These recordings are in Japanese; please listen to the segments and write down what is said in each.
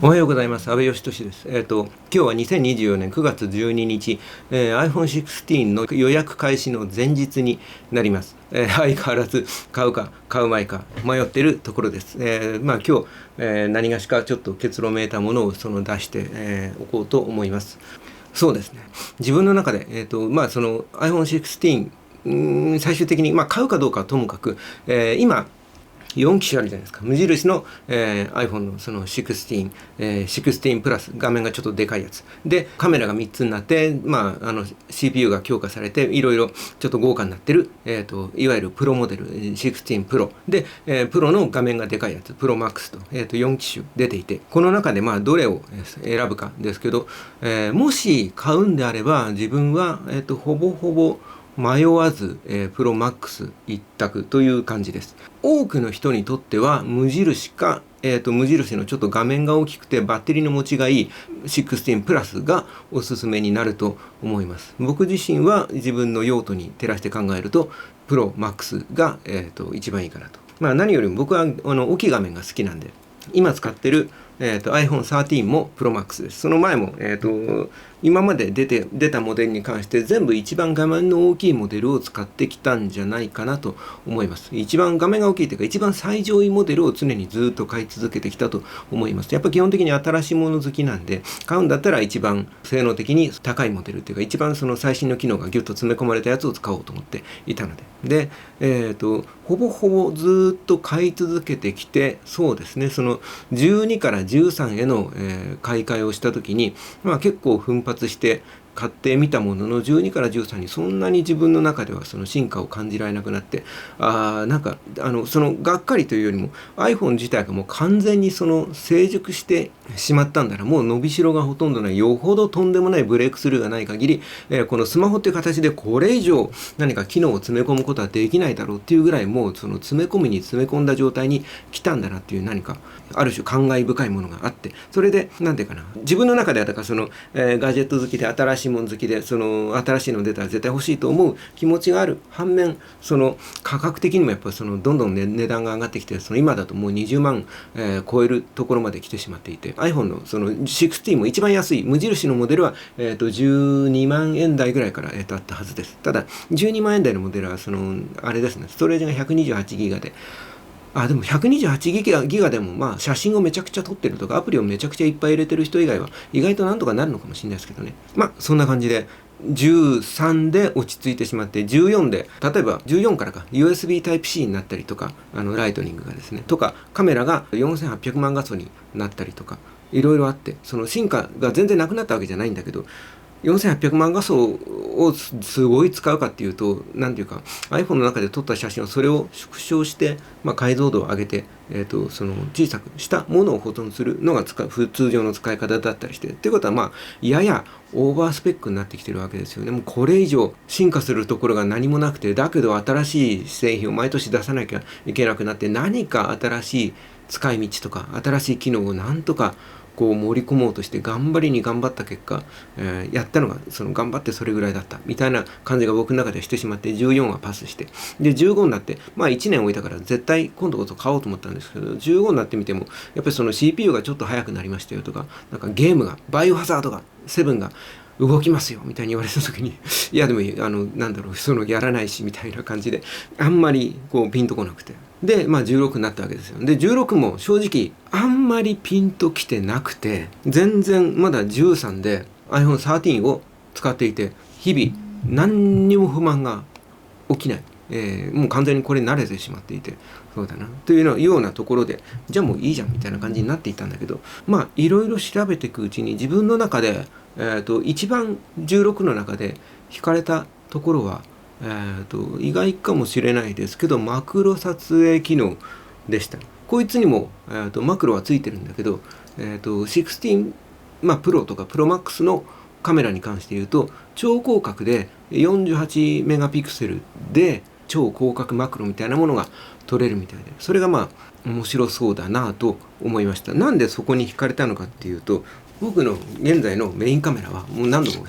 おはようございます。安倍義俊です。今日は2024年9月12日、iPhone 16の予約開始の前日になります。相変わらず買うか買うまいか迷っているところです。今日、何がしかちょっと結論めいたものを出して、おこうと思います。そうですね。自分の中で、その iPhone 16、最終的に、買うかどうかはともかく、今、4機種あるじゃないですか。無印の、iPhone のその16、16プラス、画面がちょっとでかいやつ。で、カメラが3つになって、CPU が強化されて、いろいろちょっと豪華になってる、いわゆるプロモデル、16プロ。で、プロの画面がでかいやつ、プロマックスと、4機種出ていて、この中でどれを選ぶかですけど、もし買うんであれば、自分は、ほぼほぼ、迷わず、プロマックス一択という感じです。多くの人にとっては無印か、無印のちょっと画面が大きくてバッテリーの持ちがいい16プラスがおすすめになると思います。僕自身は自分の用途に照らして考えるとプロマックスが、一番いいかなと。何よりも僕は大きい画面が好きなんで、今使ってるiPhone 13も Pro Max です。その前も、今まで出たモデルに関して全部一番画面の大きいモデルを使ってきたんじゃないかなと思います。一番画面が大きいというか一番最上位モデルを常にずっと買い続けてきたと思います。やっぱ基本的に新しいもの好きなんで、買うんだったら一番性能的に高いモデルというか一番その最新の機能がギュッと詰め込まれたやつを使おうと思っていたので。で、ほぼほぼずっと買い続けてきて、そうですね、その12から13への、買い替えをした時に、結構奮発して買ってみたものの12から13にそんなに自分の中ではその進化を感じられなくなって、そのがっかりというよりも iPhone 自体がもう完全にその成熟してしまったんだら、もう伸びしろがほとんどない、よほどとんでもないブレイクスルーがない限り、このスマホっていう形でこれ以上何か機能を詰め込むことはできないだろうっていうぐらい、もうその詰め込みに詰め込んだ状態に来たんだなっていう、何かある種感慨深いものがあって、それでなんていうかな、自分の中ではだからその、ガジェット好きで新しいもの好きで、その新しいの出たら絶対欲しいと思う気持ちがある反面、その価格的にもやっぱりそのどんどん、値段が上がってきて、その今だともう20万、超えるところまで来てしまっていて、 iPhone のその16も一番安い無印のモデルは、12万円台ぐらいから、あったはずです。ただ12万円台のモデルはそのあれですね、ストレージが128ギガで、でも128ギガでも写真をめちゃくちゃ撮ってるとかアプリをめちゃくちゃいっぱい入れてる人以外は意外となんとかなるのかもしれないですけどね。そんな感じで13で落ち着いてしまって、14で例えば14からUSB Type-C になったりとか、ライトニングがですねとか、カメラが4800万画素になったりとか、いろいろあって、その進化が全然なくなったわけじゃないんだけど、4800万画素をすごい使うかっていうと、なんていうか iPhone の中で撮った写真をそれを縮小して、解像度を上げて、その小さくしたものを保存するのが通常の使い方だったりして、っていうことはややオーバースペックになってきてるわけですよね。もうこれ以上進化するところが何もなくて、だけど新しい製品を毎年出さなきゃいけなくなって、何か新しい使い道とか新しい機能をなんとかこう盛り込もうとして頑張った結果、やったのがその頑張ってそれぐらいだったみたいな感じが僕の中でしてしまって、14はパスして、で15になって1年置いたから絶対今度こそ買おうと思ったんですけど、15になってみてもやっぱりその CPU がちょっと速くなりましたよとか、なんかゲームがバイオハザードが7が動きますよみたいに言われた時に、いやでもそのやらないしみたいな感じで、あんまりこうピンとこなくて、で16になったわけですよ。で16も正直あんまりピンときてなくて、全然まだ13で iPhone 13を使っていて、日々何にも不満が起きない、もう完全にこれ慣れてしまっていて、そうだなというようなところで、じゃあもういいじゃんみたいな感じになっていたんだけど、いろいろ調べていくうちに自分の中で、一番16の中で惹かれたところは、意外かもしれないですけど、マクロ撮影機能でした。こいつにも、マクロはついてるんだけど、16、プロとかプロマックスのカメラに関して言うと、超広角で48メガピクセルで超広角マクロみたいなものが撮れるみたいで、それがまあ面白そうだなと思いました。なんでそこに惹かれたのかっていうと、僕の現在のメインカメラはもう何度も、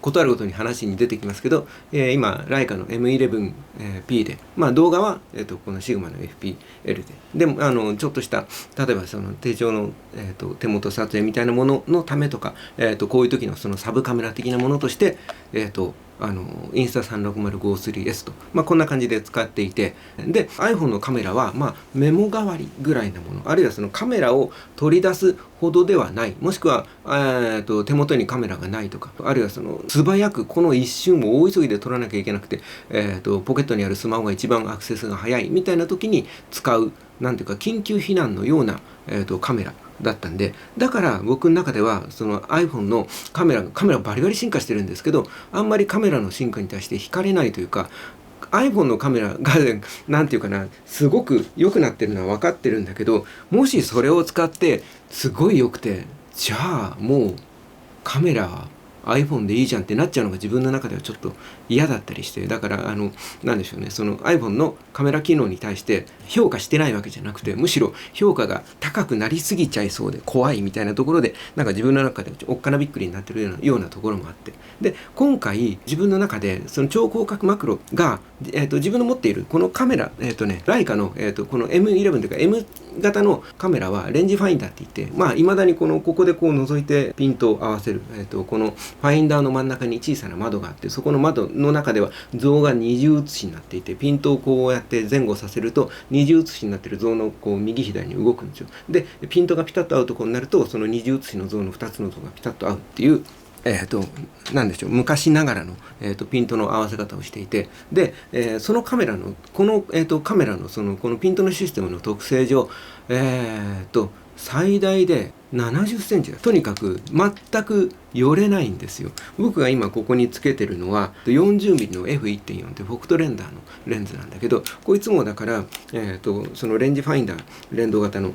ことあるごとに話に出てきますけど、今ライカの M11P で、まあ、動画は、このシグマの FPL でもちょっとした例えばその手帳の、手元撮影みたいなもののためとか、こういう時のそのサブカメラ的なものとして、インスタ 360-53S と、まあ、こんな感じで使っていて、で iPhone のカメラは、まあ、メモ代わりぐらいなもの、あるいはそのカメラを取り出すほどではない、もしくは、手元にカメラがないとか、あるいはその素早くこの一瞬を大急ぎで撮らなきゃいけなくて、ポケットにあるスマホが一番アクセスが早いみたいな時に使う、なんていうか緊急避難のような、カメラだったんで、だから僕の中ではその iPhone のカメラバリバリ進化してるんですけど、あんまりカメラの進化に対して惹かれないというか、 iPhone のカメラがなんていうかな、すごく良くなってるのは分かってるんだけど、もしそれを使ってすごい良くて、じゃあもうカメラiPhone でいいじゃんってなっちゃうのが自分の中ではちょっと嫌だったりして、だからなんでしょうね、その iPhone のカメラ機能に対して評価してないわけじゃなくて、むしろ評価が高くなりすぎちゃいそうで怖いみたいなところで、なんか自分の中でおっかなびっくりになってるようなところもあって、で今回自分の中でその超広角マクロが、自分の持っているこのカメラ、ライカの、この M11 というか M 型のカメラはレンジファインダーって言って、まあ未だにここでこう覗いてピントを合わせる、このファインダーの真ん中に小さな窓があって、そこの窓の中では像が二重写しになっていて、ピントをこうやって前後させると二重写しになっている像のこう右左に動くんですよ。でピントがピタッと合うところになると、その二重写しの像の2つの像がピタッと合うっていう、なんでしょう、昔ながらの、ピントの合わせ方をしていて、で、そのカメラのこの、カメラのこのピントのシステムの特性上、最大で70センチだ。とにかく全く寄れないんですよ。僕が今ここにつけてるのは 40mm の F1.4 ってフォクトレンダーのレンズなんだけど、こいつもだから、そのレンジファインダー連動型の、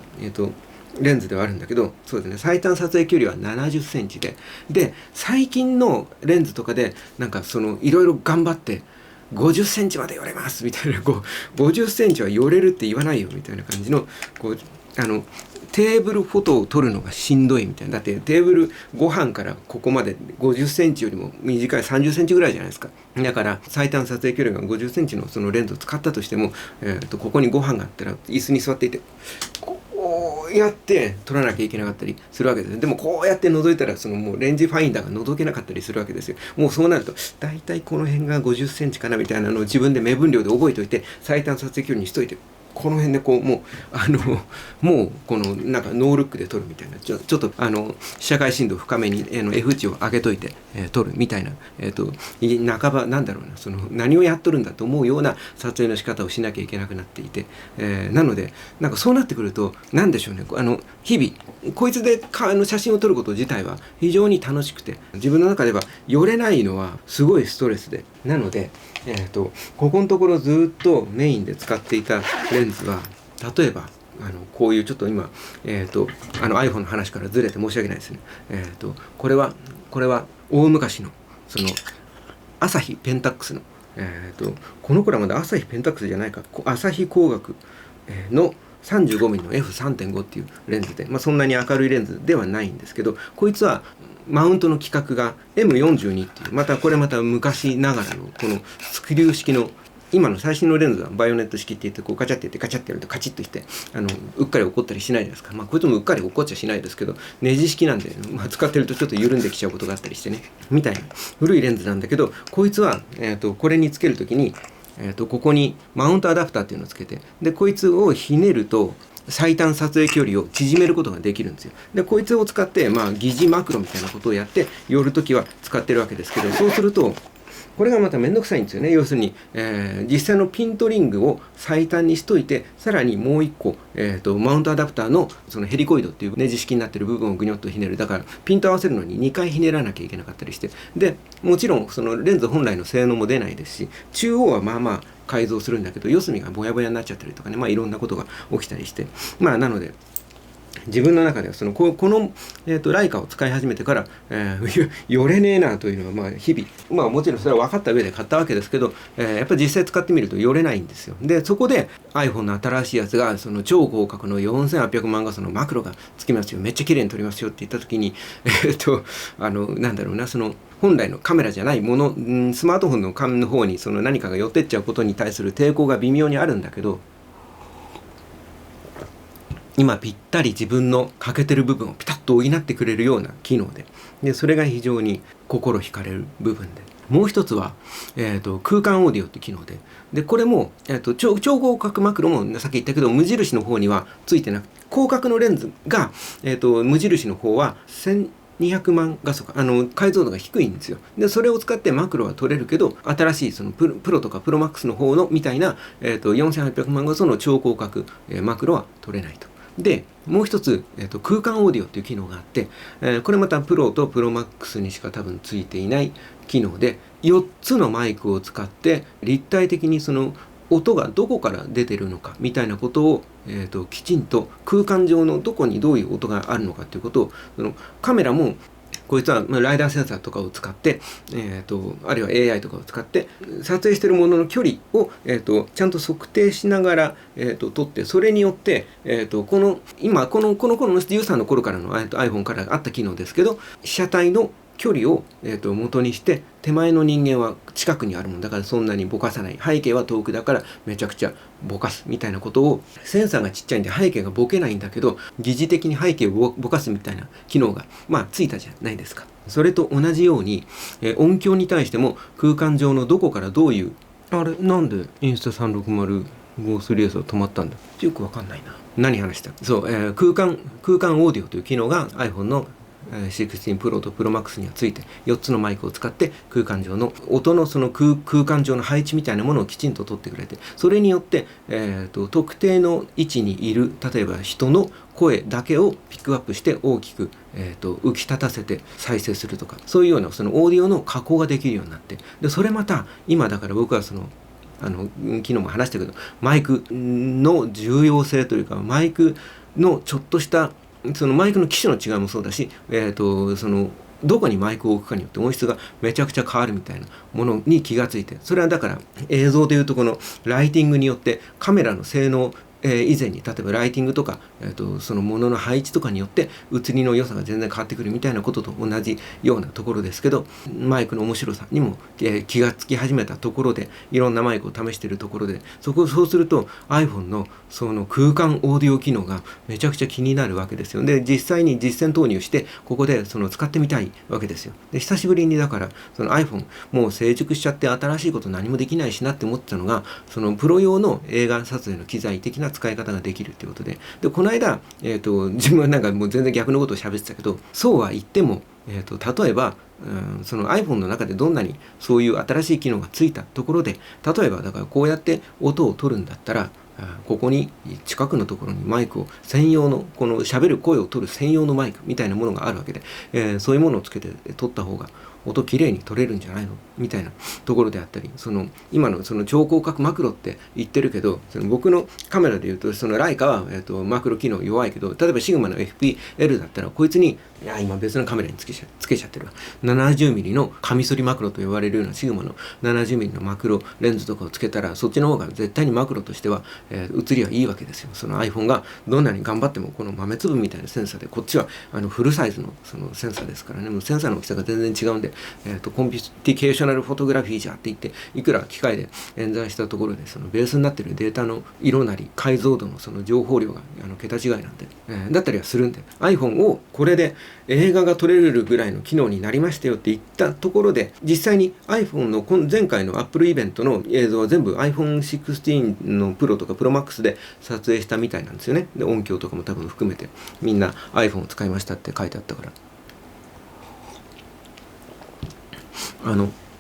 レンズではあるんだけど、そうですね、最短撮影距離は70センチで、最近のレンズとかでなんかそのいろいろ頑張って50センチまで寄れますみたいな、こう50センチは寄れるって言わないよみたいな感じの、こうテーブルフォトを撮るのがしんどいみたいな。だってテーブルご飯からここまで50センチよりも短い30センチぐらいじゃないですか。だから最短撮影距離が50センチのそのレンズを使ったとしても、ここにご飯があったら椅子に座っていてこうやって撮らなきゃいけなかったりするわけです。でもこうやって覗いたらそのもうレンジファインダーが覗けなかったりするわけですよ。もうそうなるとだいたいこの辺が50センチかなみたいなのを自分で目分量で覚えておいて、最短撮影距離にしといて、この辺でこうもうこのなんかノールックで撮るみたいな、ちょっと社会深度深めにF 値を上げといて、撮るみたいな、半ばなんだろうな、その何をやっとるんだと思うような撮影の仕方をしなきゃいけなくなっていて、なのでなんかそうなってくるとなんでしょうね、日々こいつで写真を撮ること自体は非常に楽しくて、自分の中では寄れないのはすごいストレスで、なのでここのところずっとメインで使っていたレンズは、例えばこういうちょっと今、iPhone の話からずれて申し訳ないですね。これは大昔のそのアサヒペンタックスの、この頃はまだアサヒペンタックスじゃないか、アサヒ光学の 35mm の F3.5 っていうレンズで、まあ、そんなに明るいレンズではないんですけど、こいつはマウントの規格が M42 っていう、また昔ながらのこのスクリュー式の、今の最新のレンズはバイオネット式って言って、こうガチャってやってガチャってやるとカチッとしてうっかり起こったりしないじゃないですか。まあこいつもうっかり起こっちゃしないですけど、ネジ式なんで、まあ、使ってるとちょっと緩んできちゃうことがあったりしてね、みたいな古いレンズなんだけど、こいつは、これにつけるときに、ここにマウントアダプターっていうのをつけて、でこいつをひねると最短撮影距離を縮めることができるんですよ。でこいつを使って、まあ、疑似マクロみたいなことをやって寄るときは使ってるわけですけど、そうするとこれがまためんどくさいんですよね。要するに、実際のピントリングを最短にしといて、さらにもう一個、マウントアダプターのそのヘリコイドっていうネジ式になってる部分をぐにょっとひねる。だからピント合わせるのに2回ひねらなきゃいけなかったりして、でもちろんそのレンズ本来の性能も出ないですし、中央はまあまあ改造するんだけど、四隅がぼやぼやになっちゃったりとかね、まあいろんなことが起きたりして、まあなので自分の中ではこの、ライカを使い始めてから、寄れねえなというのは日々、もちろんそれは分かった上で買ったわけですけど、やっぱり実際使ってみると寄れないんですよ。でそこで iPhone の新しいやつが超広角の4800万画素のマクロがつきますよ、めっちゃ綺麗に撮りますよって言った時になんだろうな、本来のカメラじゃないもの、スマートフォンの方に何かが寄ってっちゃうことに対する抵抗が微妙にあるんだけど、今ぴったり自分の欠けてる部分をピタッと補ってくれるような機能で、それが非常に心惹かれる部分で、もう一つは、空間オーディオって機能で、これも、超広角マクロもさっき言ったけど無印の方にはついてなくて、広角のレンズが、無印の方は1200万画素か解像度が低いんですよ。でそれを使ってマクロは撮れるけど、新しいプロとかプロマックスの方のみたいな、4800万画素の超広角、マクロは撮れないと。でもう一つ、空間オーディオっていう機能があって、これまたプロとプロマックスにしか多分ついていない機能で、4つのマイクを使って立体的に音がどこから出てるのかみたいなことを、きちんと空間上のどこにどういう音があるのかということを、カメラもこいつはライダーセンサーとかを使って、あるいは AI とかを使って撮影しているものの距離を、ちゃんと測定しながら、撮って、それによって、この頃の13の頃からの iPhone からあった機能ですけど、被写体の距離を、元にして、手前の人間は近くにあるもんだからそんなにぼかさない、背景は遠くだからめちゃくちゃぼかすみたいなことを、センサーがちっちゃいんで背景がぼけないんだけど疑似的に背景をぼかすみたいな機能がついたじゃないですか。それと同じように、音響に対しても空間上のどこからどういう、あれなんでインスタ360ゴーストレースは止まったんだ、よくわかんないな、何話した。そう、空間オーディオという機能が iPhone の16 Pro と Pro Max にはついて、4つのマイクを使って空間上の音の空間上の配置みたいなものをきちんと取ってくれて、それによって、特定の位置にいる、例えば人の声だけをピックアップして大きく、浮き立たせて再生するとか、そういうようなオーディオの加工ができるようになって、でそれまた今だから僕は昨日も話したけど、マイクの重要性というか、マイクのちょっとしたマイクの機種の違いもそうだし、どこにマイクを置くかによって音質がめちゃくちゃ変わるみたいなものに気がついて、それはだから映像でいうとこのライティングによってカメラの性能以前に、例えばライティングとか、そのものの配置とかによって写りの良さが全然変わってくるみたいなことと同じようなところですけど、マイクの面白さにも、気がつき始めたところで、いろんなマイクを試しているところで、そうすると iPhone のその空間オーディオ機能がめちゃくちゃ気になるわけですよ。で実際に実践投入してここで使ってみたいわけですよ。で久しぶりにだからiPhone もう成熟しちゃって新しいこと何もできないしなって思ってたのが、プロ用の映画撮影の機材的な使い方ができるということで、この間、自分はなんかもう全然逆のことを喋ってたけど、そうは言っても、例えば、その iPhone の中でどんなにそういう新しい機能がついたところで、例えばだからこうやって音を取るんだったら、ここに近くのところにマイクを専用の、この喋る声を取る専用のマイクみたいなものがあるわけで、そういうものをつけて取った方が音きれいに取れるんじゃないのみたいなところであったり、今の超広角マクロって言ってるけど、僕のカメラでいうとライカは、マクロ機能弱いけど、例えばシグマの FPL だったらこいつに今別のカメラにつけちゃってるわ。70mm のカミソリマクロと呼ばれるようなシグマの 70mm のマクロレンズとかをつけたら、そっちの方が絶対にマクロとしては、写りはいいわけですよ。iPhone がどんなに頑張ってもこの豆粒みたいなセンサーで、こっちはフルサイズのセンサーですからね、もうセンサーの大きさが全然違うんで、コンピュティケーショナルフォトグラフィーじゃって言って、いくら機械で演算したところでベースになっているデータの色なり解像度の情報量が桁違いなんで、だったりはするんで、 iPhone をこれで映画が撮れるぐらいの機能になりましたよって言ったところで、実際に iPhone の前回の Apple イベントの映像は全部 iPhone16 の Pro とか Pro Max で撮影したみたいなんですよね。で音響とかも多分含めてみんな iPhone を使いましたって書いてあったから、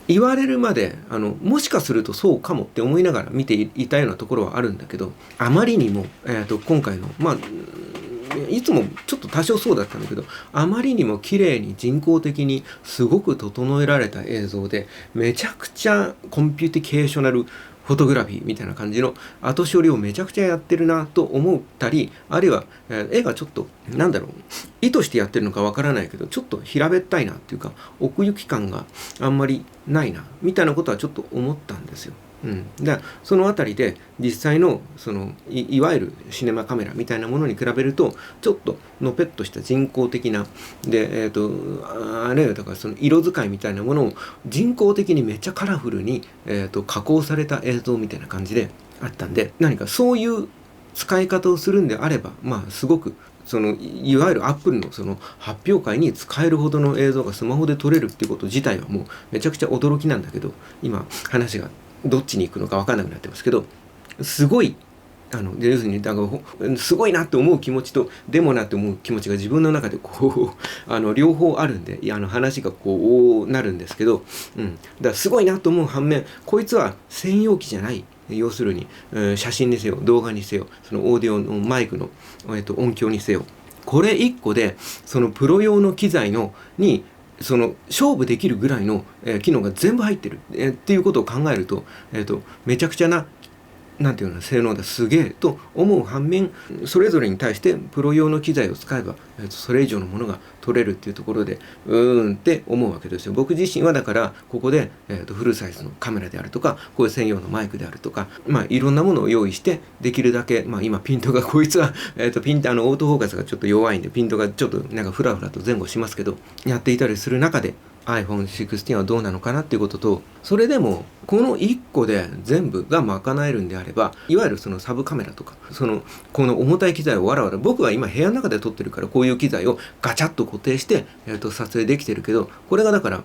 言われるまでもしかするとそうかもって思いながら見ていたようなところはあるんだけど、あまりにも、今回のいつもちょっと多少そうだったんだけど、あまりにも綺麗に人工的にすごく整えられた映像で、めちゃくちゃコンピュティケーショナルフォトグラフィーみたいな感じの後処理をめちゃくちゃやってるなと思ったり、あるいは、絵がちょっとなんだろう、意図してやってるのかわからないけどちょっと平べったいなっていうか奥行き感があんまりないなみたいなことはちょっと思ったんですよ。でそのあたりで実際のいわゆるシネマカメラみたいなものに比べるとちょっとのぺっとした人工的なで、あれだからその色使いみたいなものを人工的にめっちゃカラフルに、加工された映像みたいな感じであったんで、何かそういう使い方をするんであればすごくいわゆるアップルの発表会に使えるほどの映像がスマホで撮れるっていうこと自体はもうめちゃくちゃ驚きなんだけど、今話がどっちに行くのか分からなくなってますけど、すごい要するにすごいなって思う気持ちとでもなって思う気持ちが自分の中で両方あるんで話がこうなるんですけど、だからすごいなと思う反面、こいつは専用機じゃない。要するに、写真にせよ動画にせよそのオーディオのマイクの、音響にせよ、これ1個でそのプロ用の機材に勝負できるぐらいの、機能が全部入ってる、っていうことを考えると、めちゃくちゃななんていうの性能だすげえと思う反面、それぞれに対してプロ用の機材を使えば、それ以上のものが取れるっていうところでって思うわけですよ。僕自身はだからここで、フルサイズのカメラであるとかこういう専用のマイクであるとか、いろんなものを用意してできるだけ、今ピントがこいつは、ピントオートフォーカスがちょっと弱いんでピントがちょっとなんかフラフラと前後しますけど、やっていたりする中でiPhone 16はどうなのかなっていうことと、それでもこの1個で全部が賄えるんであれば、いわゆるサブカメラとかこの重たい機材をわらわら、僕は今部屋の中で撮ってるからこういう機材をガチャッと固定して、撮影できてるけど、これがだから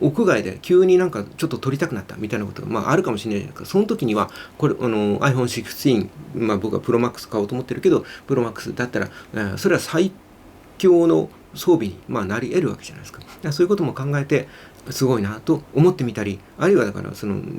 屋外で急になんかちょっと撮りたくなったみたいなことが、あるかもしれないじゃないですか。その時にはこれiPhone 16、僕は Pro Max 買おうと思ってるけど Pro Max だったら、それは最強の装備になり得るわけじゃないですか。そういうことも考えてすごいなと思ってみたり、あるいはだから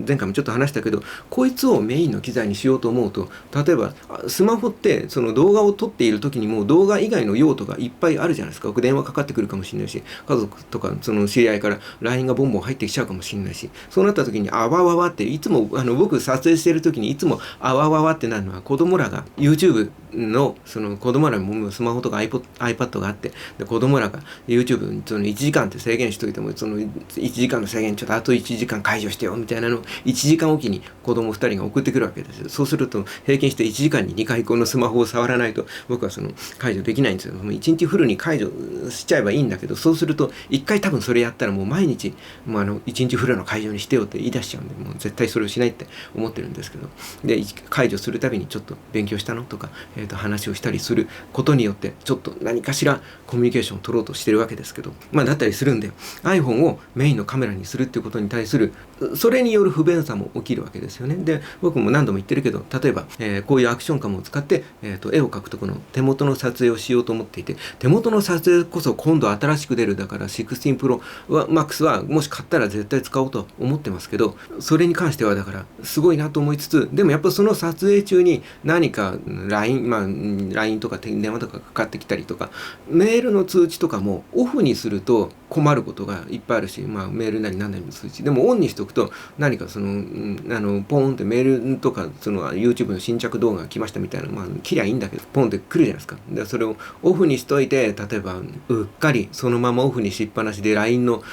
前回もちょっと話したけど、こいつをメインの機材にしようと思うと、例えばスマホって動画を撮っている時にも動画以外の用途がいっぱいあるじゃないですか。電話かかってくるかもしれないし、家族とか知り合いから LINE がボンボン入ってきちゃうかもしれないし、そうなった時にあわわわって、いつも僕撮影してる時にいつもあわわわってなるのは、子供らが YouTube の子供らもスマホとか iPad があって、で子供らが YouTube 1時間って制限しといても1時間の制限ちょっとあと1時間解除してよみたいなのを1時間おきに子供2人が送ってくるわけですよ。そうすると平均して1時間に2回このスマホを触らないと僕は解除できないんですよ。1日フルに解除しちゃえばいいんだけど、そうすると1回多分それやったらもう毎日1日フルの解除にしてよって言い出しちゃうんで、もう絶対それをしないって思ってるんですけど、で解除するたびにちょっと勉強したのとか、話をしたりすることによってちょっと何かしらコミュニケーションを取ろうとしてるわけですけど、だったりするんで iPhone をメインのカメラにするっていうことに対するそれによる不便さも起きるわけですよね。で僕も何度も言ってるけど、例えば、こういうアクションカムを使って、絵を描くとこの手元の撮影をしようと思っていて、手元の撮影こそ今度新しく出るだから16 Pro Max はもし買ったら絶対使おうと思ってますけど、それに関してはだからすごいなと思いつつ、でもやっぱその撮影中に何か LINE とか電話とかかかってきたりとか、メールの通知とかもオフにすると困ることがいっぱいあるし、メールなり何なりの通知でもオンにしておくと、何かポーンってメールとかYouTube の新着動画が来ましたみたいな、切りゃいいんだけどポンって来るじゃないですか。でそれをオフにしといて、例えばうっかりそのままオフにしっぱなしで LINE の、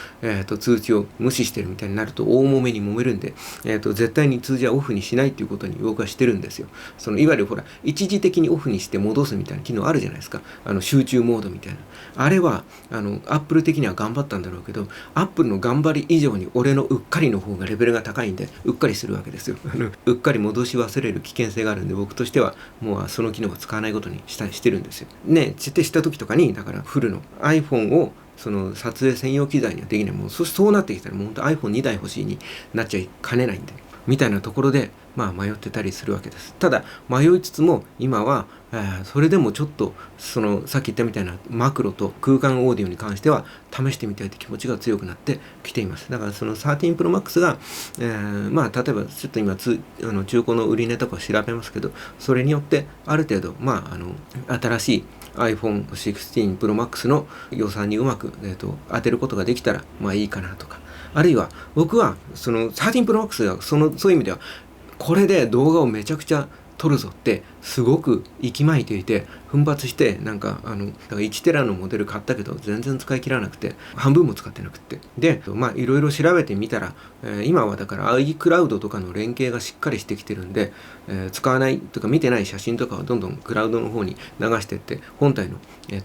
通知を無視してるみたいになると大揉めに揉めるんで、絶対に通知はオフにしないっていうことに僕はしてるんですよ。いわゆるほら一時的にオフにして戻すみたいな機能あるじゃないですか。集中モードみたいな、あれはApple 的には頑張ったんだろうけど、Apple の頑張り以上に俺のうっかりの方がレベルが高いんでうっかりするわけですよ。うっかり戻し忘れる危険性があるんで、僕としてはもうその機能は使わないことにしてるんですよね。した時とかにだからフルの iPhone を撮影専用機材にはできない。もうそうなってきたらもう本当 iPhone2 台欲しいになっちゃいかねないんで、みたいなところで迷ってたりするわけです。ただ迷いつつも今は、それでもちょっとさっき言ったみたいなマクロと空間オーディオに関しては試してみたいという気持ちが強くなってきています。だから13 Pro Max が、例えばちょっと今中古の売り値とか調べますけど、それによってある程度新しいiPhone 16 Pro Max の予算にうまく、当てることができたらいいかなとか、あるいは僕は13 Pro Max がそういう意味ではこれで動画をめちゃくちゃ撮るぞってすごく息巻いていて、奮発してだから1テラのモデル買ったけど全然使い切らなくて、半分も使ってなくて、でいろいろ調べてみたら、今はだから iCloud とかの連携がしっかりしてきてるんで、使わないとか見てない写真とかはどんどんクラウドの方に流していって、本体の、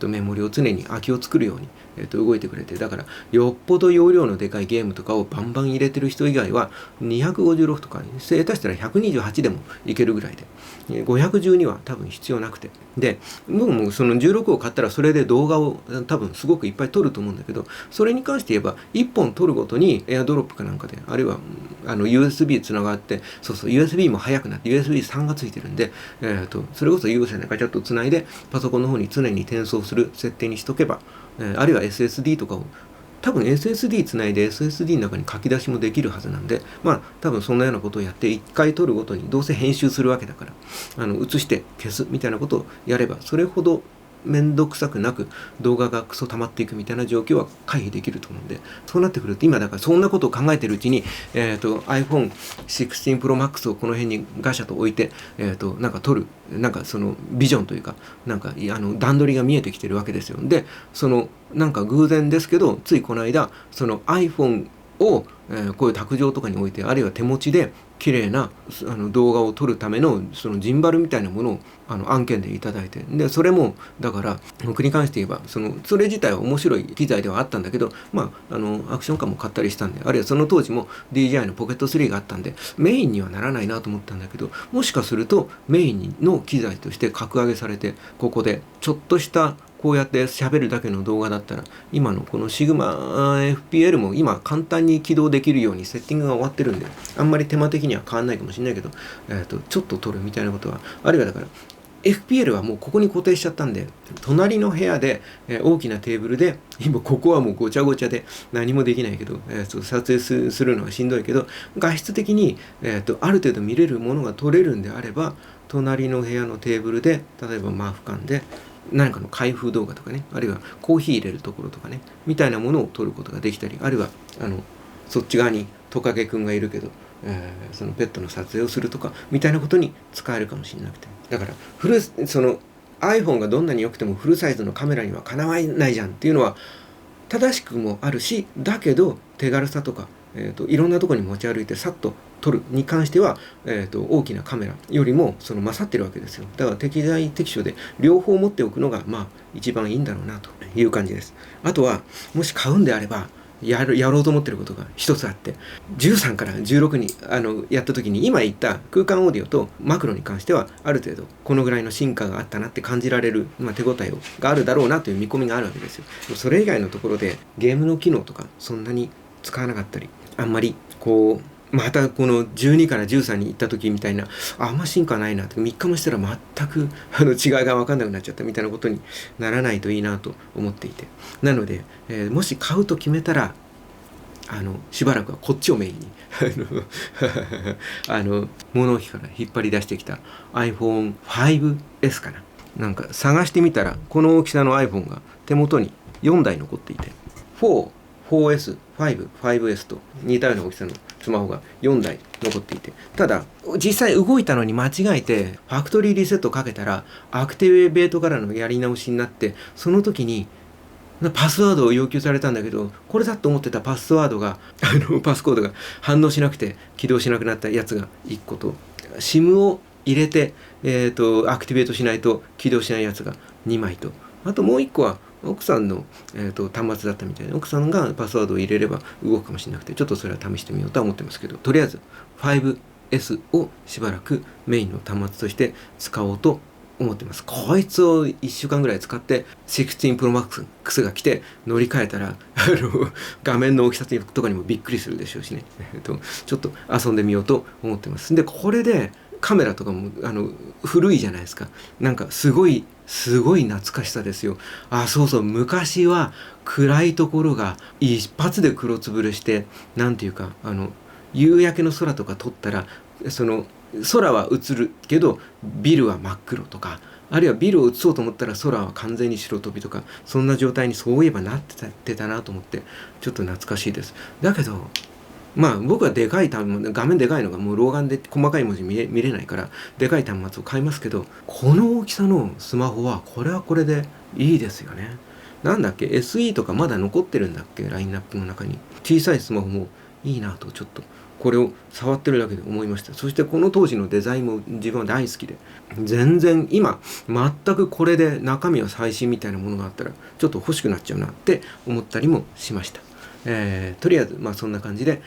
メモリを常に空きを作るように、動いてくれて、だからよっぽど容量のでかいゲームとかをバンバン入れてる人以外は256とか下手したら128でもいけるぐらいで、512は多分必要なくて、で僕もその16を買ったらそれで動画を多分すごくいっぱい撮ると思うんだけど、それに関して言えば1本撮るごとにエアドロップかなんかで、あるいはUSB つながって、USB も速くなって USB3 がついてるんで、それこそ有線でガチャッとつないでパソコンの方に常に転送する設定にしとけば、あるいは SSD とかを多分 SSD つないで SSD の中に書き出しもできるはずなんで、多分そんなようなことをやって1回撮るごとにどうせ編集するわけだから、写して消すみたいなことをやれば、それほど面倒くさくなく動画がクソ溜まっていくみたいな状況は回避できると思うんで、そうなってくると今だからそんなことを考えてるうちに、iPhone 16 Pro Max をこの辺にガシャと置いて、撮るそのビジョンというか段取りが見えてきてるわけですよ。で偶然ですけど、ついこの間その iPhone を、こういう卓上とかに置いて、あるいは手持ちで綺麗な動画を撮るためのそのジンバルみたいなものを案件でいただいて、でそれもだから僕に関して言えばそれ自体は面白い機材ではあったんだけど、アクションカーも買ったりしたんで、あるいはその当時も DJI のポケット3があったんでメインにはならないなと思ったんだけど、もしかするとメインの機材として格上げされて、ここでちょっとしたこうやって喋るだけの動画だったら、今のこの Sigma FPL も今簡単に起動できるようにセッティングが終わってるんで、あんまり手間的には変わんないかもしれないけど、ちょっと撮るみたいなことは、あるいはだから FPL はもうここに固定しちゃったんで、隣の部屋で、大きなテーブルで、今ここはもうごちゃごちゃで何もできないけど、撮影するのはしんどいけど、画質的に、ある程度見れるものが撮れるんであれば、隣の部屋のテーブルで例えばマーフ間で何かの開封動画とかね、あるいはコーヒー入れるところとかねみたいなものを撮ることができたり、あるいはそっち側にトカゲくんがいるけど、そのペットの撮影をするとかみたいなことに使えるかもしれなくて、だからiPhone がどんなに良くてもフルサイズのカメラにはかなわないじゃんっていうのは正しくもあるし、だけど手軽さとか、いろんなところに持ち歩いてさっと撮るに関しては、大きなカメラよりも勝ってるわけですよ。だから適材適所で両方持っておくのが一番いいんだろうなという感じです。あとはもし買うんであればやろうと思ってることが一つあって、13から16にやった時に今言った空間オーディオとマクロに関してはある程度このぐらいの進化があったなって感じられる、手応えがあるだろうなという見込みがあるわけですよ。それ以外のところでゲームの機能とかそんなに使わなかったり、あんまりまたこの12から13に行った時みたいなあんま進化ないなと、3日もしたら全く違いが分かんなくなっちゃったみたいなことにならないといいなと思っていて、なので、もし買うと決めたらしばらくはこっちをメインに物置から引っ張り出してきた iPhone5S かな、探してみたらこの大きさの iPhone が手元に4台残っていて、4S、5S と似たような大きさのスマホが4台残っていて、ただ実際動いたのに間違えてファクトリーリセットかけたらアクティベートからのやり直しになって、その時にパスワードを要求されたんだけど、これだと思ってたパスワードがパスコードが反応しなくて起動しなくなったやつが1個と、 SIM を入れて、アクティベートしないと起動しないやつが2枚と、あともう1個は奥さんの、端末だったみたいで、奥さんがパスワードを入れれば動くかもしれなくて、ちょっとそれは試してみようとは思ってますけど、とりあえず 5S をしばらくメインの端末として使おうと思ってます。こいつを1週間ぐらい使って16 Pro Max が来て乗り換えたら画面の大きさとかにもびっくりするでしょうしねちょっと遊んでみようと思ってます。でこれでカメラとかも古いじゃないですか。すごい懐かしさですよ。そうそう、昔は暗いところが一発で黒つぶれして、なんていうか夕焼けの空とか撮ったら空は映るけどビルは真っ黒とか、あるいはビルを映そうと思ったら空は完全に白飛びとか、そんな状態にそういえばなってたなと思ってちょっと懐かしいです。だけどまあ僕はでかい端末、画面でかいのがもう老眼で細かい文字見れないからでかい端末を買いますけど、この大きさのスマホはこれはこれでいいですよね。なんだっけ SE とかまだ残ってるんだっけ、ラインナップの中に。小さいスマホもいいなとちょっとこれを触ってるだけで思いました。そしてこの当時のデザインも自分は大好きで、全然今全くこれで中身は最新みたいなものがあったらちょっと欲しくなっちゃうなって思ったりもしました。とりあえずまあそんな感じで、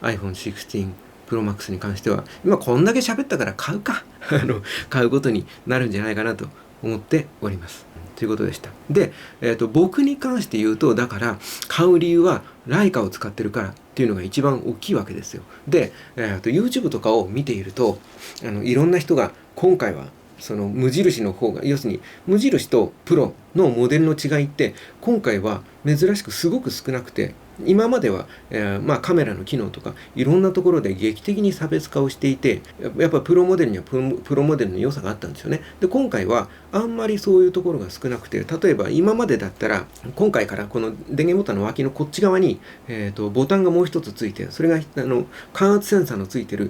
iPhone 16 Pro Max に関しては今こんだけ喋ったから買うか買うことになるんじゃないかなと思っております。ということでした。で、僕に関して言うと、だから買う理由はライカを使ってるからっていうのが一番大きいわけですよ。で、YouTube とかを見ているといろんな人が今回はその無印の方が、要するに無印とプロのモデルの違いって今回は珍しくすごく少なくて、今までは、まあカメラの機能とかいろんなところで劇的に差別化をしていて、やっぱプロモデルにはプロモデルの良さがあったんですよね。で今回はあんまりそういうところが少なくて、例えば今までだったら今回からこの電源ボタンの脇のこっち側に、ボタンがもう一つついて、それが感圧センサーのついてる、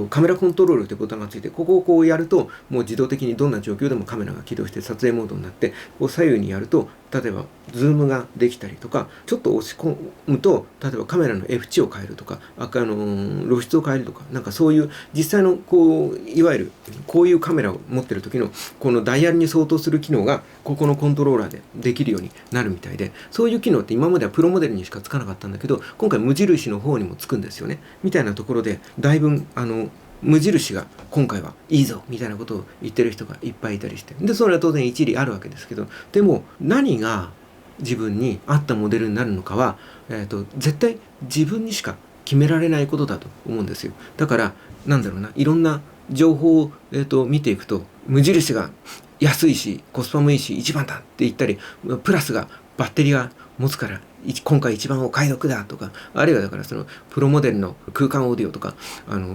カメラコントロールというボタンがついて、ここをこうやるともう自動的にどんな状況でもカメラが起動して撮影モードになって、こう左右にやると例えばズームができたりとか、ちょっと押し込むと例えばカメラの F 値を変えるとか、露出を変えるとか、なんかそういう実際のこういわゆるこういうカメラを持ってる時のこのダイヤルに相当する機能がここのコントローラーでできるようになるみたいで、そういう機能って今まではプロモデルにしかつかなかったんだけど、今回無印の方にもつくんですよね。みたいなところでだいぶ無印が今回はいいぞみたいなことを言ってる人がいっぱいいたりして、でそれは当然一理あるわけですけど、でも何が自分に合ったモデルになるのかは、絶対自分にしか決められないことだと思うんですよ。だからなんだろうな、いろんな情報を、見ていくと、無印が安いしコスパもいいし一番だって言ったり、プラスがバッテリーが持つから今回一番お買い得だとか、あるいはだからそのプロモデルの空間オーディオとか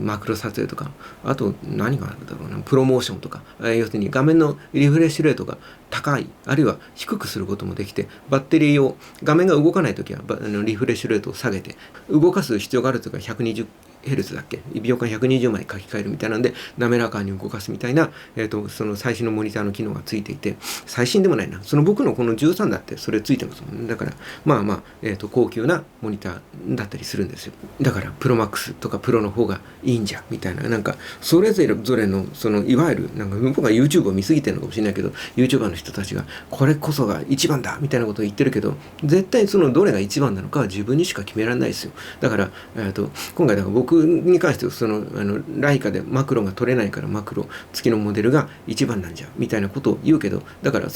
マクロ撮影とか、あと何があるだろうな、プロモーションとか、要するに画面のリフレッシュレートが高い、あるいは低くすることもできて、バッテリーを画面が動かないときはリフレッシュレートを下げて動かす必要があるとか、120ヘルツだっけ、秒間120枚書き換えるみたいなんで滑らかに動かすみたいな、その最新のモニターの機能がついていて、最新でもないな、その僕のこの13だってそれついてますもんね。だからまあまあ、高級なモニターだったりするんですよ。だからプロマックスとかプロの方がいいんじゃみたいな、なんかそれぞれのそのいわゆるなんか僕は YouTube を見すぎてるのかもしれないけど、 YouTuber の人たちがこれこそが一番だみたいなことを言ってるけど、絶対そのどれが一番なのかは自分にしか決められないですよ。だから、今回だから僕に関してはそのライカでマクロが取れないからマクロ付きのモデルが一番なんじゃみたいなことを言うけど、だから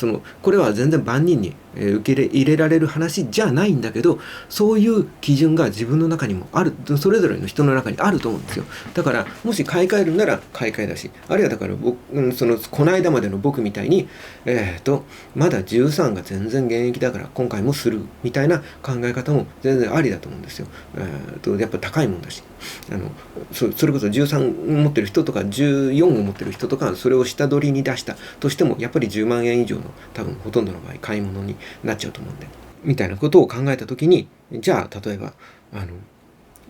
これは全然万人に受け入れられる話じゃないんだけど、そういう基準が自分の中にもある、それぞれの人の中にあると思うんですよ。だからもし買い替えるなら買い替えだし、あるいはだからこの間までの僕みたいにまだ13が全然現役だから今回もするみたいな考え方も全然ありだと思うんですよ。やっぱ高いもんだし、それこそ13持ってる人とか14を持ってる人とか、それを下取りに出したとしてもやっぱり10万円以上の多分ほとんどの場合買い物になっちゃうと思うんで、みたいなことを考えた時に、じゃあ例えば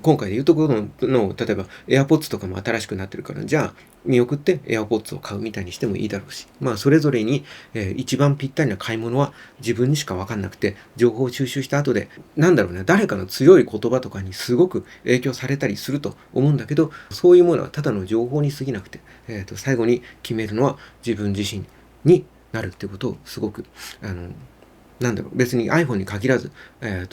今回で言うところの例えば AirPods とかも新しくなってるから、じゃあ見送って AirPods を買うみたいにしてもいいだろうし、まあそれぞれに、一番ぴったりな買い物は自分にしか分かんなくて、情報を収集した後でなんだろうね、誰かの強い言葉とかにすごく影響されたりすると思うんだけど、そういうものはただの情報に過ぎなくて、最後に決めるのは自分自身になるっていうことをすごくなんだろう、別に iPhone に限らず、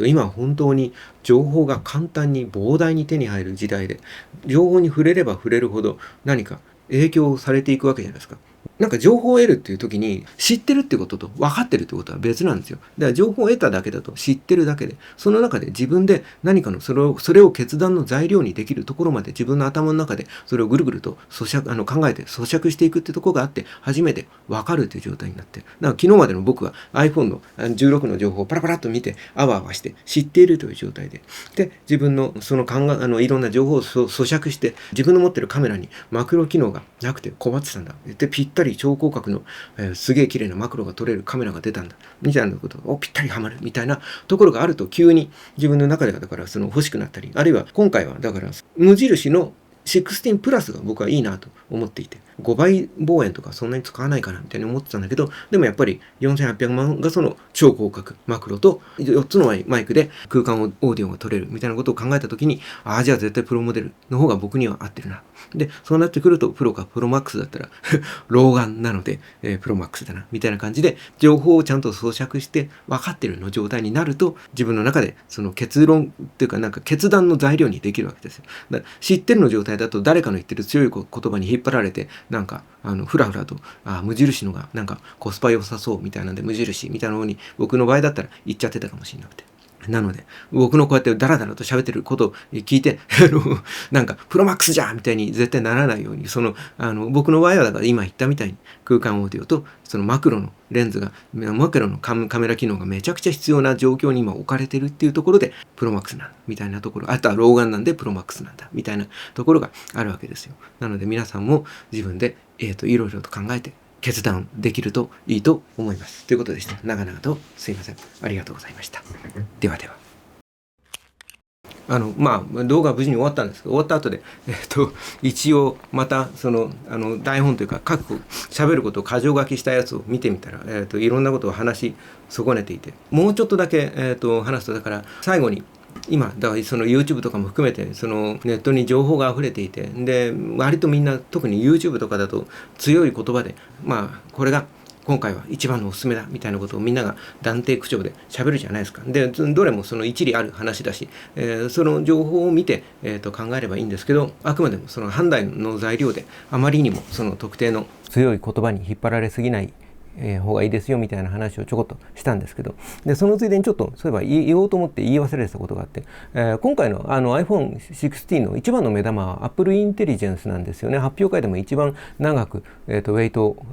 今は本当に情報が簡単に膨大に手に入る時代で、情報に触れれば触れるほど何か影響されていくわけじゃないですか。なんか情報を得るっていう時に知ってるってことと分かってるってことは別なんですよ。だから情報を得ただけだと知ってるだけで、その中で自分で何かのそれを決断の材料にできるところまで自分の頭の中でそれをぐるぐると考えて咀嚼していくってところがあって初めて分かるという状態になって、だから昨日までの僕は iPhone の16の情報をパラパラっと見てあわあわして知っているという状態で、自分のそのいろんな情報を咀嚼して自分の持ってるカメラにマクロ機能がなくて困ってたんだ。でぴっったり超広角の、すげえ綺麗なマクロが撮れるカメラが出たんだみたいなことをぴったりはまるみたいなところがあると、急に自分の中ではだからその欲しくなったり、あるいは今回はだから無印の16プラスが僕はいいなと思っていて、5倍望遠とかそんなに使わないかなみたいに思ってたんだけど、でもやっぱり4800万がその超広角マクロと4つのマイクで空間オーディオが取れるみたいなことを考えたときに、じゃあ絶対プロモデルの方が僕には合ってるな。で、そうなってくるとプロかプロマックスだったら老眼なので、プロマックスだなみたいな感じで情報をちゃんと装着して分かってるの状態になると、自分の中でその結論っていうかなんか決断の材料にできるわけですよ。だから知ってるの状態だと誰かの言ってる強い言葉に引っ張られてなんかふらふらと無印のがなんかコスパ良さそうみたいなんで無印みたいなのに僕の場合だったら言っちゃってたかもしれなくて。なので僕のこうやってダラダラと喋ってることを聞いてなんかプロマックスじゃんみたいに絶対ならないように、僕の場合はだから今言ったみたいに空間オーディオとそのマクロのレンズがマクロのカメラ機能がめちゃくちゃ必要な状況に今置かれてるっていうところでプロマックスなんだみたいなところ、あとは老眼なんでプロマックスなんだみたいなところがあるわけですよ。なので皆さんも自分でいろいろと考えて決断できるといいと思います。ということでした。長々とすいません。ありがとうございました。ではでは。動画は無事に終わったんですけど、終わった後で、一応また台本というか喋ることを箇条書きしたやつを見てみたら、いろんなことを話し損ねていて、もうちょっとだけ、話すと、だから最後に今だからその YouTube とかも含めてそのネットに情報が溢れていて、で割とみんな特に YouTube とかだと強い言葉でこれが今回は一番のおすすめだみたいなことをみんなが断定口調で喋るじゃないですか。でどれもその一理ある話だし、その情報を見て、考えればいいんですけど、あくまでもその判断の材料であまりにもその特定の強い言葉に引っ張られすぎない方がいいですよみたいな話をちょこっとしたんですけど、でそのついでにちょっとそういえば言おうと思って言い忘れてたことがあって、今回のiPhone 16の一番の目玉は Apple Intelligence なんですよね。発表会でも一番長く、ウェイトを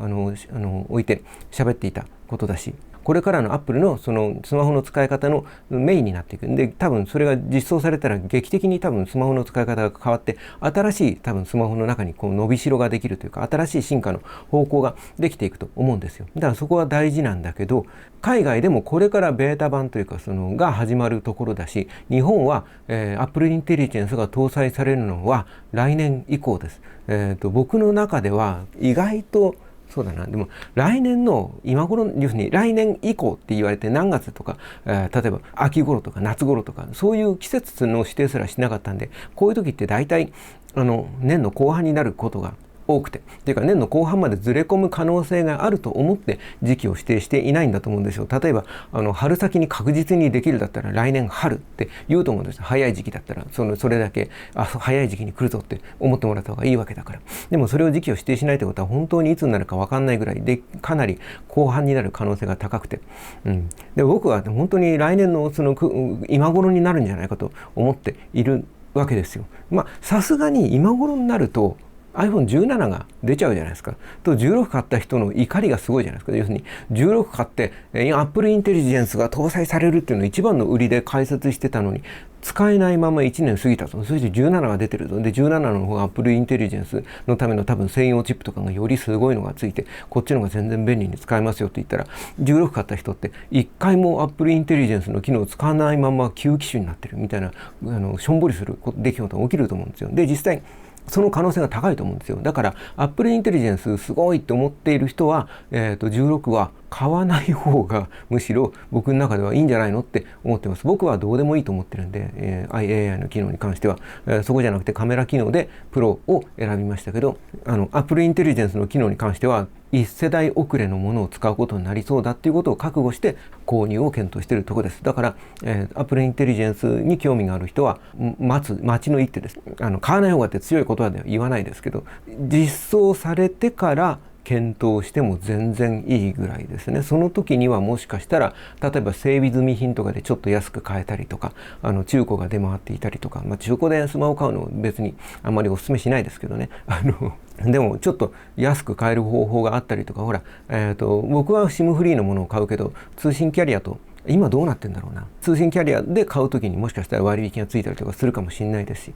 置いて喋っていたことだし、これからのアップルのそのスマホの使い方のメインになっていくんで、多分それが実装されたら劇的に多分スマホの使い方が変わって、新しい多分スマホの中にこう伸びしろができるというか、新しい進化の方向ができていくと思うんですよ。だからそこは大事なんだけど、海外でもこれからベータ版というかが始まるところだし、日本は、Apple Intelligence が搭載されるのは来年以降です。僕の中では意外とそうだな。でも来年の今頃、要するに来年以降って言われて何月とか、例えば秋頃とか夏頃とかそういう季節の指定すらしなかったんで、こういう時って大体年の後半になることが多くて、っていうか年の後半までずれ込む可能性があると思って時期を指定していないんだと思うんですよ。例えば春先に確実にできるだったら来年春って言うと思うんです。早い時期だったらそれだけ早い時期に来るぞって思ってもらった方がいいわけだから。でもそれを時期を指定しないってことは本当にいつになるか分かんないぐらいで、かなり後半になる可能性が高くて、で僕は本当に来年の今頃になるんじゃないかと思っているわけですよ。さすがに今頃になるとiPhone17 が出ちゃうじゃないですか。と16買った人の怒りがすごいじゃないですか。要するに16買ってApple Intelligence が搭載されるっていうのを一番の売りで解説してたのに、使えないまま1年過ぎたと。そして17が出てると。で17の方が Apple Intelligence のための多分専用チップとかがよりすごいのがついて、こっちの方が全然便利に使えますよって言ったら、16買った人って一回も Apple Intelligence の機能を使わないまま旧機種になってるみたいなしょんぼりする出来事が起きると思うんですよ。で実際その可能性が高いと思うんですよ。だから Apple Intelligence すごいって思っている人は、16は買わない方がむしろ僕の中ではいいんじゃないのって思ってます。僕はどうでもいいと思ってるんで、AI の機能に関しては、そこじゃなくてカメラ機能でプロを選びましたけど、Apple Intelligence の機能に関しては1世代遅れのものを使うことになりそうだっていうことを覚悟して購入を検討しているところです。だから、Apple Intelligence に興味がある人は待ちの一手です。買わない方がって強い言葉では言わないですけど、実装されてから検討しても全然いいぐらいですね。その時にはもしかしたら例えば整備済み品とかでちょっと安く買えたりとか、中古が出回っていたりとか、中古でスマホ買うの別にあんまりお勧めしないですけどね。でもちょっと安く買える方法があったりとか、ほら、僕は SIM フリーのものを買うけど、通信キャリアと今どうなってんだろうな。通信キャリアで買うときにもしかしたら割引がついたりとかするかもしれないですし、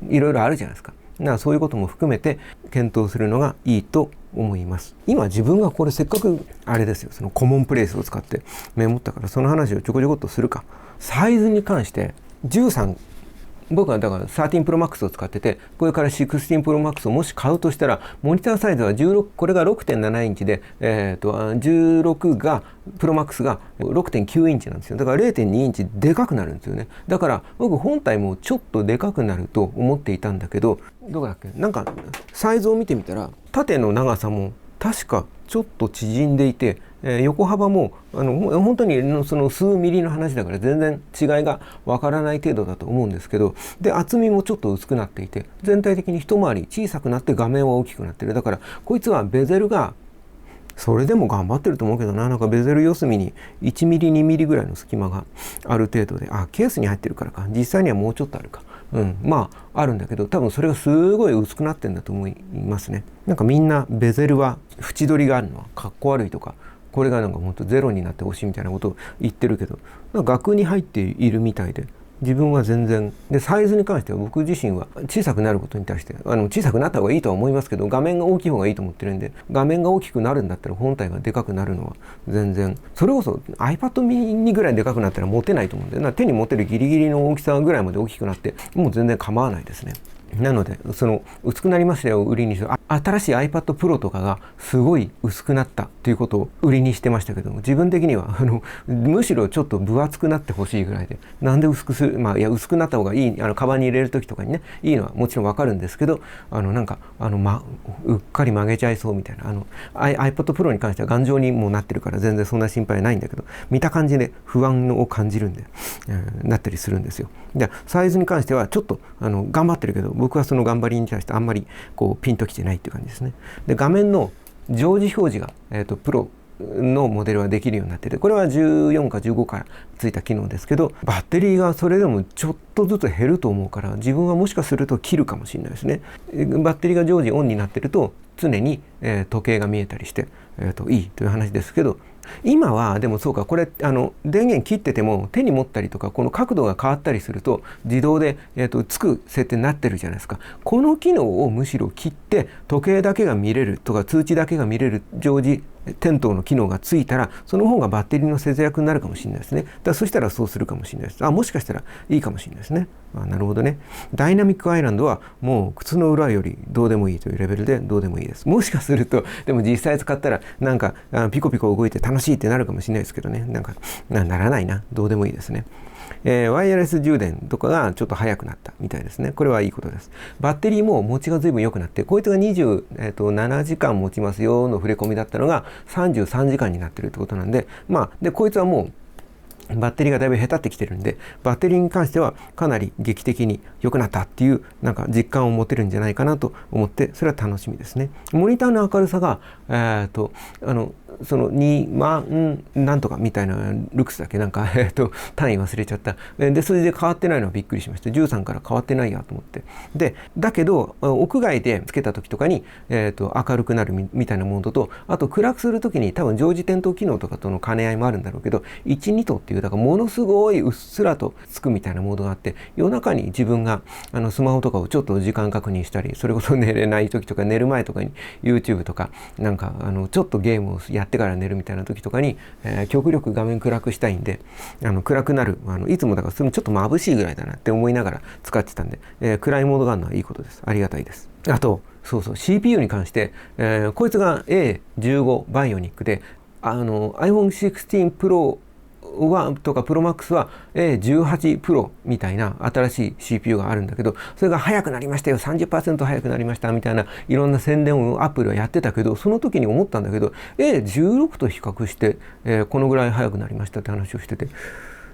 いろいろあるじゃないですか。そういうことも含めて検討するのがいいと思います。今自分がこれせっかくあれですよ、そのコモンプレイスを使ってメモったから、その話をちょこちょこっとするか。サイズに関して13、僕はだから13 Pro Max を使ってて、これから16 Pro Max をもし買うとしたら、モニターサイズは16、これが 6.7 インチで、16がプロマックスが 6.9 インチなんですよ。だから 0.2 インチでかくなるんですよね。だから僕本体もちょっとでかくなると思っていたんだけど、どこだっけ、なんかサイズを見てみたら縦の長さも確かちょっと縮んでいて、横幅も本当にその数ミリの話だから全然違いがわからない程度だと思うんですけど、で厚みもちょっと薄くなっていて、全体的に一回り小さくなって画面は大きくなってる。だからこいつはベゼルがそれでも頑張ってると思うけどな、なんかベゼル四隅に1ミリ2ミリぐらいの隙間がある程度で、ケースに入ってるからか、実際にはもうちょっとあるか、まああるんだけど、多分それがすごい薄くなってんだと思いますね。なんかみんなベゼルは縁取りがあるのはかっこ悪いとか、これがなんか本当ゼロになってほしいみたいなことを言ってるけど、額に入っているみたいで、自分は全然で、サイズに関しては僕自身は小さくなることに対して小さくなった方がいいとは思いますけど、画面が大きい方がいいと思ってるんで、画面が大きくなるんだったら本体がでかくなるのは全然、それこそ iPad mini ぐらいでかくなったら持てないと思うんで、手に持てるギリギリの大きさぐらいまで大きくなってもう全然構わないですね。なのでその薄くなりましたよを売りにして、新しい iPad Pro とかがすごい薄くなったっていうことを売りにしてましたけども、自分的にはむしろちょっと分厚くなってほしいぐらいで、なんで薄くする、いや薄くなった方がいい、カバンに入れる時とかにねいいのはもちろんわかるんですけど、なんかうっかり曲げちゃいそうみたいな、iPad Pro に関しては頑丈にもなってるから全然そんな心配ないんだけど、見た感じで不安を感じるんで、なったりするんですよ。でサイズに関してはちょっと頑張ってるけど、僕はその頑張りに対してあんまりこうピンときてないっていう感じですね。で画面の常時表示が、プロのモデルはできるようになってて、これは14か15からついた機能ですけど、バッテリーがそれでもちょっとずつ減ると思うから、自分はもしかすると切るかもしれないですね。バッテリーが常時オンになってると常に、時計が見えたりして、いいという話ですけど、今はでもそうか、これ電源切ってても手に持ったりとか、この角度が変わったりすると自動で、つく設定になってるじゃないですか。この機能をむしろ切って時計だけが見れるとか通知だけが見れる常時点灯の機能がついたら、その方がバッテリーの節約になるかもしれないですね。だからそしたらそうするかもしれないです。もしかしたらいいかもしれないですね。なるほどね。ダイナミックアイランドはもう靴の裏よりどうでもいいというレベルでどうでもいいです。もしかするとでも実際使ったらなんかピコピコ動いて楽しいってなるかもしれないですけどね。なんかならないな。どうでもいいですね。ワイヤレス充電とかがちょっと早くなったみたいですね。これはいいことです。バッテリーも持ちが随分良くなって、こいつが27時間持ちますよの触れ込みだったのが33時間になってるってことなんで、でこいつはもうバッテリーがだいぶ下手ってきてるんで、バッテリーに関してはかなり劇的に良くなったっていうなんか実感を持てるんじゃないかなと思って、それは楽しみですね。モニターの明るさがその2万なんとかみたいなルクスだけなんか単位忘れちゃった。でそれで変わってないのはびっくりしました。13から変わってないやと思って。でだけど屋外でつけた時とかに、明るくなるみたいなモードと、あと暗くする時に多分常時点灯機能とかとの兼ね合いもあるんだろうけど、1、2灯っていうだからものすごいうっすらとつくみたいなモードがあって、夜中に自分がスマホとかをちょっと時間確認したり、それこそ寝れない時とか寝る前とかに YouTube とかなんかちょっとゲームをやってから寝るみたいな時とかに、極力画面暗くしたいんで、暗くなるいつもだからそれもちょっと眩しいぐらいだなって思いながら使ってたんで、暗いモードがあるのはいいことです。ありがたいです。あとそうそう CPU に関して、こいつが A15 バイオニックでiPhone 16 Proはとか Pro Max は A18 Pro みたいな新しい CPU があるんだけど、それが速くなりましたよ 30% 速くなりましたみたいないろんな宣伝をアップルはやってたけど、その時に思ったんだけど A16 と比較して、このぐらい速くなりましたって話をしてて、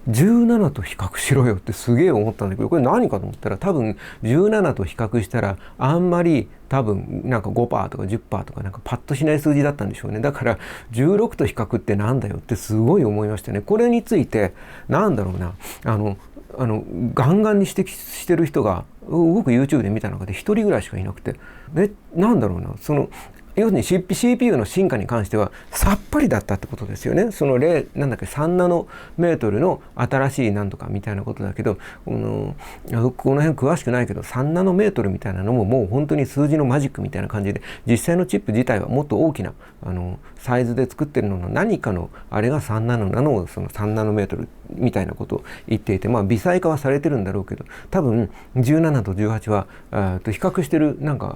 17と比較しろよってすげえ思ったんだけど、これ何かと思ったら多分17と比較したらあんまり多分なんか 5% とか 10% とかなんかパッとしない数字だったんでしょうね。だから16と比較ってなんだよってすごい思いましたね。これについてなんだろうな、ガンガンに指摘してる人が僕 YouTube で見た中で1人ぐらいしかいなくて、なんだろうな、その要するに CPU の進化に関してはさっぱりだったってことですよね。その3ナノメートルの新しいなんとかみたいなことだけど、この辺詳しくないけど3ナノメートルみたいなのももう本当に数字のマジックみたいな感じで、実際のチップ自体はもっと大きなサイズで作ってるのの何かのあれが3ナノなのをその3ナノメートルみたいなことを言っていて、微細化はされてるんだろうけど、多分17と18は比較してるなんか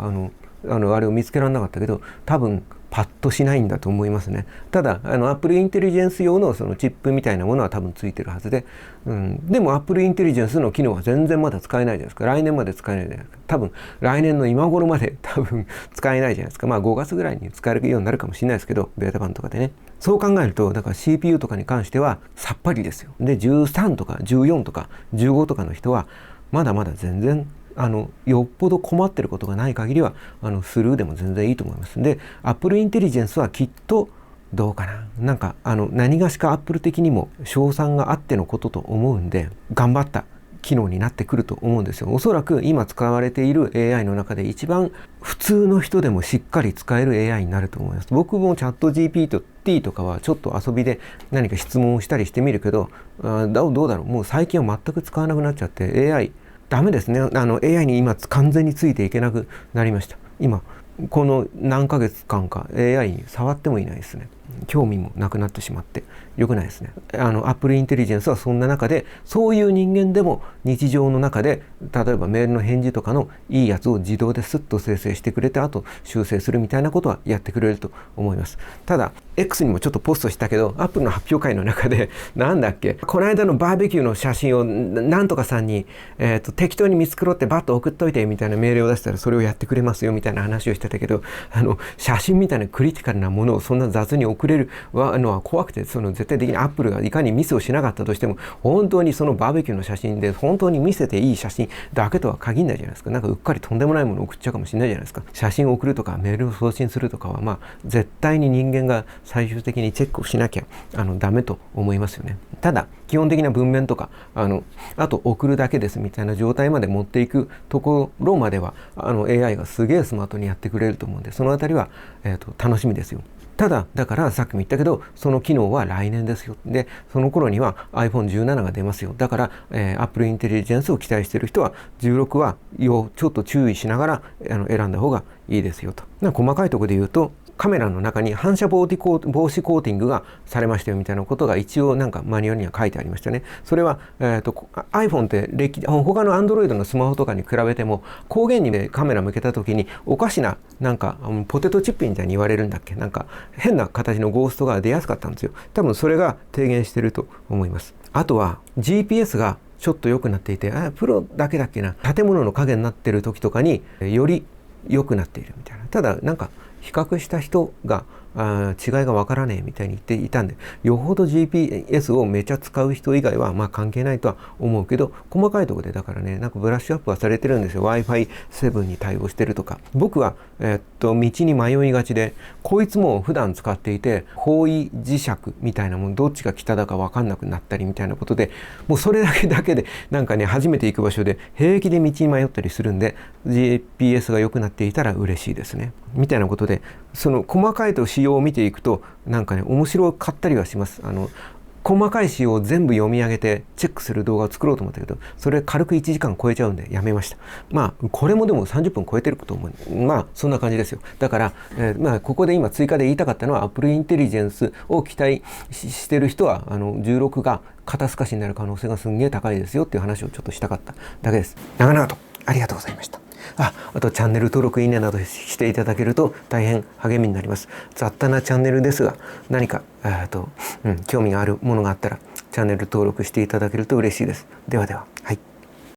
あれを見つけられなかったけど、多分パッとしないんだと思いますね。ただApple インテリジェンス用のそのチップみたいなものは多分ついてるはずで、でも Apple インテリジェンスの機能は全然まだ使えないじゃないですか。来年まで使えないじゃないですか。多分来年の今頃まで多分使えないじゃないですか。5月ぐらいに使えるようになるかもしれないですけど、ベータ版とかでね。そう考えると、だから CPU とかに関してはさっぱりですよ。で13とか14とか15とかの人はまだまだ全然よっぽど困ってることがない限りはスルーでも全然いいと思います。で Apple インテリジェンスはきっとどうかな、なんか何がしか Apple 的にも賞賛があってのことと思うんで、頑張った機能になってくると思うんですよ。おそらく今使われている AI の中で一番普通の人でもしっかり使える AI になると思います。僕もチャット GPT とかはちょっと遊びで何か質問をしたりしてみるけど、どうだろう、もう最近は全く使わなくなっちゃって AIダメですね。AI に今完全についていけなくなりました。今この何ヶ月間か AI に触ってもいないですね。興味もなくなってしまって良くないですね。Apple インテリジェンスはそんな中で、そういう人間でも日常の中で例えばメールの返事とかのいいやつを自動でスッと生成してくれて、あと修正するみたいなことはやってくれると思います。ただ X にもちょっとポストしたけど、Apple の発表会の中でなんだっけ、この間のバーベキューの写真をなんとかさんに、適当に見繕ってバッと送っといてみたいな命令を出したらそれをやってくれますよみたいな話をしてたけど、写真みたいなクリティカルなものをそんな雑に送れるのは怖くて、絶対的に Apple がいかにミスをしなかったとしても、本当にそのバーベキューの写真で本当に見せていい写真だけとは限らないじゃないですか。なんかうっかりとんでもないものを送っちゃうかもしれないじゃないですか。写真を送るとかメールを送信するとかは絶対に人間が最終的にチェックをしなきゃダメと思いますよね。ただ基本的な文面とかあと送るだけですみたいな状態まで持っていくところまではAI がすげえスマートにやってくれると思うんで、そのあたりは、楽しみですよ。ただだからさっきも言ったけど、その機能は来年ですよ。でその頃には iPhone17 が出ますよ。だから、Apple インテリジェンスを期待している人は16はちょっと注意しながら選んだ方がいいですよと。細かいところで言うと、カメラの中に反射防止コーティングがされましたよみたいなことが一応なんかマニュアルには書いてありましたね。それは、iPhone って他の Android のスマホとかに比べても光源に、カメラ向けた時におかしななんかポテトチップみたいに言われるんだっけ、なんか変な形のゴーストが出やすかったんですよ。多分それが低減してると思います。あとは GPS がちょっと良くなっていて、プロだけだっけな、建物の影になってる時とかにより良くなっているみたいな。ただなんか比較した人が違いがわからねえみたいに言っていたんで、よほど GPS をめちゃ使う人以外は関係ないとは思うけど、細かいところでだからね、なんかブラッシュアップはされてるんですよ。 Wi-Fi7 に対応してるとか。僕は道に迷いがちで、こいつも普段使っていて方位磁石みたいなもん、どっちが北だか分かんなくなったりみたいなことで、もうそれだけでなんかね、初めて行く場所で平気で道に迷ったりするんで、 GPS が良くなっていたら嬉しいですねみたいなことで、その細かいと仕様を見ていくとなんかね、面白かったりはします。細かい仕様を全部読み上げてチェックする動画を作ろうと思ったけど、それ軽く1時間超えちゃうんでやめました。これもでも30分超えてると思う。そんな感じですよ。だから、ここで今追加で言いたかったのは、Apple インテリジェンスを期待してる人は16が肩透かしになる可能性がすんげえ高いですよっていう話をちょっとしたかっただけです。長々とありがとうございました。あとチャンネル登録、いいねなどしていただけると大変励みになります。雑多なチャンネルですが、何か興味があるものがあったらチャンネル登録していただけると嬉しいです。ではでは、はい。